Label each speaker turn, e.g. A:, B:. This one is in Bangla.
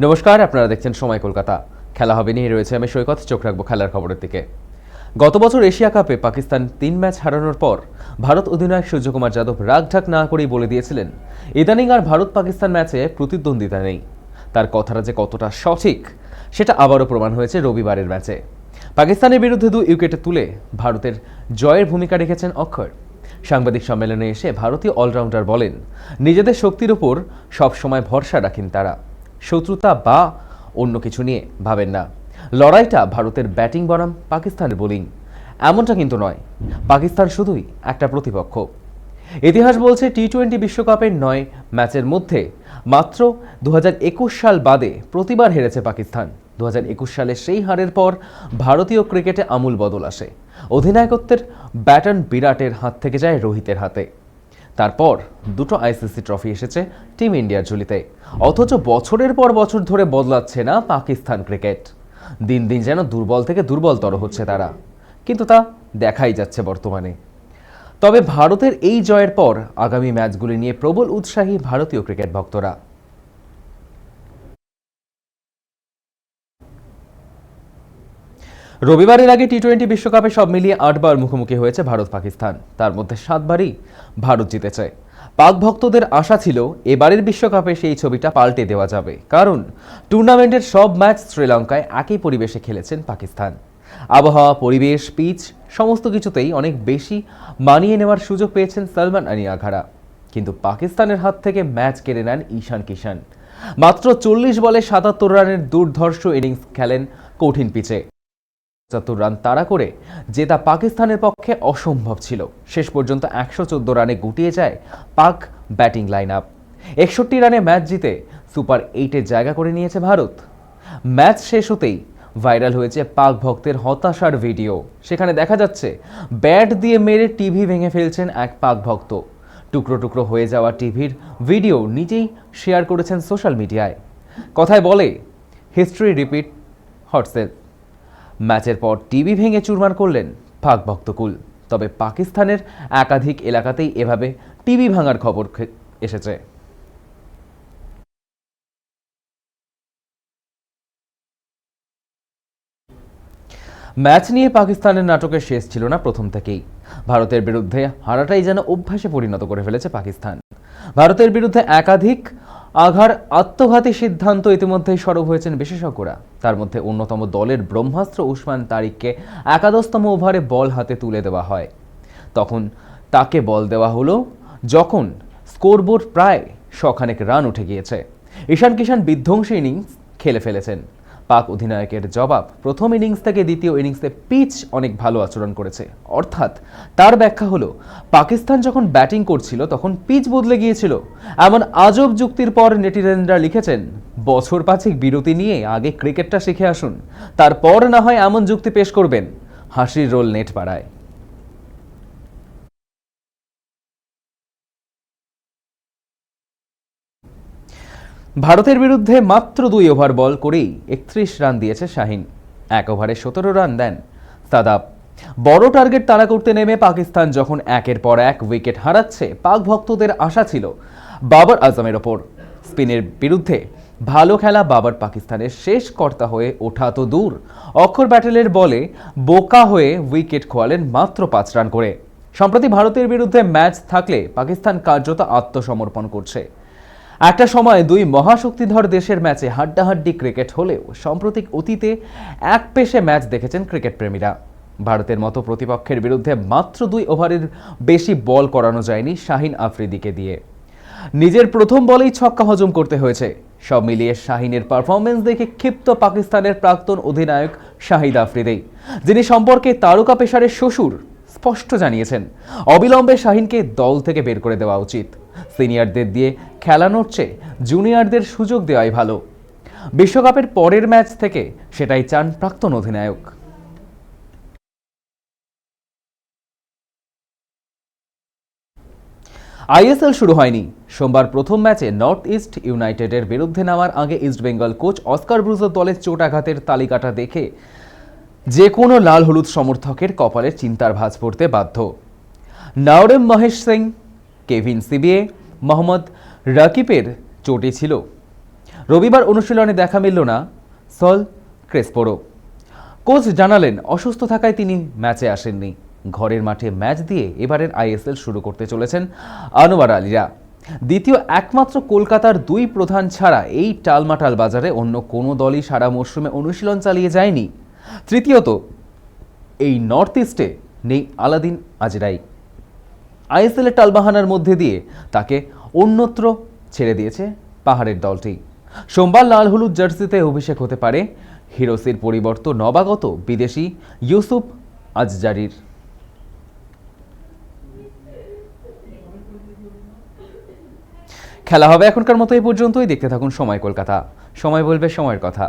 A: নমস্কার, আপনারা দেখছেন সময় কলকাতা। খেলা হবে নিয়ে রয়েছে আমি সৈকত। চোখ রাখবো খেলার খবরের দিকে। গত বছর এশিয়া কাপে পাকিস্তান 3 ম্যাচ হারানোর পর ভারত অধিনায়ক সূর্যকুমার যাদব রাগঢাক না করেই বলে দিয়েছিলেন ইদানিং আর ভারত পাকিস্তান ম্যাচে প্রতিদ্বন্দ্বিতা নেই। তার কথাটা যে কতটা সঠিক সেটা আবারও প্রমাণ হয়েছে রবিবারের ম্যাচে। পাকিস্তানের বিরুদ্ধে 2 উইকেটে তুলে ভারতের জয়ের ভূমিকা রেখেছেন অক্ষর। সাংবাদিক সম্মেলনে এসে ভারতীয় অলরাউন্ডার বলেন, নিজেদের শক্তির উপর সবসময় ভরসা রাখেন তারা, শত্রুতা বা অন্য কিছু নিয়ে ভাবেন না। লড়াইটা ভারতের ব্যাটিং বনাম পাকিস্তানের বোলিং এমনটা কিন্তু নয়। পাকিস্তান শুধুই একটা প্রতিপক্ষ। ইতিহাস বলছে টি-20 বিশ্বকাপের 9 ম্যাচের মধ্যে মাত্র 2021 সাল বাদে প্রতিবার হেরেছে পাকিস্তান। 2021 সালে সেই হারের পর ভারতীয় ক্রিকেটে আমূল বদল আসে। অধিনায়কত্বের ব্যাটন বিরাটের হাত থেকে যায় রোহিতের হাতে। তারপর 2টো আইসিসি ট্রফি এসেছে টিম ইন্ডিয়ার ঝুলিতে। অথচ বছরের পর বছর ধরে বদলাচ্ছে না পাকিস্তান ক্রিকেট। দিন দিন যেন দুর্বল থেকে দুর্বলতর হচ্ছে তারা, কিন্তু তা দেখাই যাচ্ছে বর্তমানে। তবে ভারতের এই জয়ের পর আগামী ম্যাচগুলি নিয়ে প্রবল উৎসাহী ভারতীয় ক্রিকেট ভক্তরা। রবিবারের আগে টি-20 বিশ্বকাপে সব মিলিয়ে 8 বার মুখোমুখি হয়েছে ভারত পাকিস্তান। তার মধ্যে 7 বারই ভারত জিতেছে। পাক ভক্তদের আশা ছিল এবারের বিশ্বকাপে সেই ছবিটা পাল্টে দেওয়া যাবে, কারণ টুর্নামেন্টের সব ম্যাচ শ্রীলঙ্কায় একই পরিবেশে খেলেছেন পাকিস্তান। আবহাওয়া, পরিবেশ, পিচ সমস্ত কিছুতেই অনেক বেশি মানিয়ে নেওয়ার সুযোগ পেয়েছেন সলমান আলী আঘারা। কিন্তু পাকিস্তানের হাত থেকে ম্যাচ কেড়ে নেন ঈশান কিষান। মাত্র 40 বলে 77 রানের দুর্ধর্ষ ইনিংস খেলেন কঠিন পিচে। 75 রান তাড়া করে জেতা পাকিস্তানের পক্ষে অসম্ভব ছিল। শেষ পর্যন্ত 114 রানে গুটিয়ে যায় পাক ব্যাটিং লাইন আপ। 61 রানে ম্যাচ জিতে সুপার 8-এর জায়গা করে নিয়েছে ভারত। ম্যাচ শেষ হতেই ভাইরাল হয়েছে পাক ভক্তের হতাশার ভিডিও। সেখানে দেখা যাচ্ছে ব্যাট দিয়ে মেরে টিভি ভেঙে ফেলছেন এক পাক ভক্ত। টুকরো টুকরো হয়ে যাওয়া টিভির ভিডিও নিজেই শেয়ার করেছেন সোশ্যাল মিডিয়ায়। কথায় বলে, হিস্ট্রি রিপিট হটসেলফ। ম্যাচের পর টিভি ভেঙে চুরমার করলেন পাক ভক্তকুল। তবে পাকিস্তানের একাধিক এলাকাতেই এভাবে টিভি ভাঙার খবর এসেছে। ম্যাচ নিয়ে পাকিস্তানের নাটকের শেষ ছিল না প্রথম থেকেই। ভারতের বিরুদ্ধে হারাটাই যেন অভ্যাসে পরিণত করে ফেলেছে পাকিস্তান। ভারতের বিরুদ্ধে একাধিক আত্মঘাতী সিদ্ধান্ত ইতিমধ্যেই সরব হয়েছেন বিশেষজ্ঞরা। তার মধ্যে অন্যতম দলের ব্রহ্মাস্ত্র উসমান তারিককে একাদশতম ওভারে বল হাতে তুলে দেওয়া হয়। তখন তাকে বল দেওয়া হলো যখন স্কোরবোর্ড প্রায় 100 রান উঠে গিয়েছে। ঈশান কিষান বিধ্বংসী ইনিংস খেলে ফেলেছেন। পাক অধিনায়কের জবাব, প্রথম ইনিংস থেকে দ্বিতীয় ইনিংসে পিচ অনেক ভালো আচরণ করেছে। অর্থাৎ তার ব্যাখ্যা হলো, পাকিস্তান যখন ব্যাটিং করছিল তখন পিচ বদলে গিয়েছিল। এমন আজব যুক্তির পর নেটিজেনরা লিখেছেন, বছর 5 বিরতি নিয়ে আগে ক্রিকেটটা শিখে আসুন, তারপর না হয় এমন যুক্তি পেশ করবেন। হাসির রোল নেট পাড়ায়। ভারতের বিরুদ্ধে মাত্র 2 ওভার বল করেই 31 রান দিয়েছে শাহিন। 1 ওভারে 17 রান দেন সাদাব। বড় টার্গেট তাড়া করতে নেমে পাকিস্তান যখন একের পর এক উইকেট হারাচ্ছে, পাক ভক্তদের আশা ছিল বাবর আজমের ওপর। স্পিনের বিরুদ্ধে ভালো খেলা বাবর পাকিস্তানের শেষ কর্তা হয়ে ওঠা তো দূর, অক্ষর প্যাটেলের বলে বোকা হয়ে উইকেট খোয়ালেন মাত্র 5 রান করে। সম্প্রতি ভারতের বিরুদ্ধে ম্যাচ থাকলে পাকিস্তান কার্যত আত্মসমর্পণ করছে। একটা সময় 2 মহাশক্তিধর দেশের ম্যাচে হাড্ডাহাড্ডি ক্রিকেট হলেও সাম্প্রতিক অতীতে এক পেশে ম্যাচ দেখেছেন ক্রিকেট প্রেমীরা। ভারতের মতো প্রতিপক্ষের বিরুদ্ধে মাত্র 2 ওভারের বেশি বল করানো যায়নি শাহিন আফ্রিদিকে দিয়ে। নিজের প্রথম বলেই ছক্কা হজম করতে হয়েছে। সব মিলিয়ে শাহিনের পারফরমেন্স দেখে ক্ষিপ্ত পাকিস্তানের প্রাক্তন অধিনায়ক শাহিদ আফ্রিদি, যিনি সম্পর্কে তারকা পেসারের শ্বশুর স্পষ্ট জানিয়েছেন, অবিলম্বে শাহিনকে দল থেকে বের করে দেওয়া উচিত। সিনিয়রদের দিয়ে খেলানোর চেয়ে জুনিয়রদের সুযোগ দেওয়াই ভালো। বিশ্বকাপের পরের ম্যাচ থেকে সেটাই চান প্রাক্তন অধিনায়ক। আইএসএল শুরু হয়নি। সোমবার প্রথম ম্যাচে নর্থ ইস্ট ইউনাইটেডের বিরুদ্ধে নামার আগে ইস্টবেঙ্গল কোচ অস্কার ব্রুজের দলের চোটাঘাতের তালিকাটা দেখে যে কোনো লাল হলুদ সমর্থকের কপালে চিন্তার ভাঁজ পড়তে বাধ্য। নাওরেম মহেশ সিং, কেভিন সিবিএ, মোহাম্মদ রাকিবের চোটে ছিল। রবিবার অনুশীলনে দেখা মিলল না সল ক্রেসপোরও। কোচ জানালেন অসুস্থ থাকায় তিনি ম্যাচে আসেননি। ঘরের মাঠে ম্যাচ দিয়ে এবারের আইএসএল শুরু করতে চলেছেন আনোয়ার আলীরা। দ্বিতীয় একমাত্র কলকাতার দুই প্রধান ছাড়া এই টালমাটাল বাজারে অন্য কোনো দলই সারা মরশুমে অনুশীলন চালিয়ে যায়নি। তৃতীয়ত, এই নর্থ ইস্টে নেই আলাদিন আজরাই। আইএসএলের টালবাহানার মধ্যে দিয়ে তাকে অন্যত্র ছেড়ে দিয়েছে পাহাড়ের দলটি। সোমবার লাল হলুদ জার্সিতে অভিষেক হতে পারে হিরোসির পরিবর্তে নবাগত বিদেশি ইউসুফ আজজারির। খেলা হবে এখনকার মতো এই পর্যন্তই। দেখতে থাকুন সময় কলকাতা, সময় বলবে সময়ের কথা।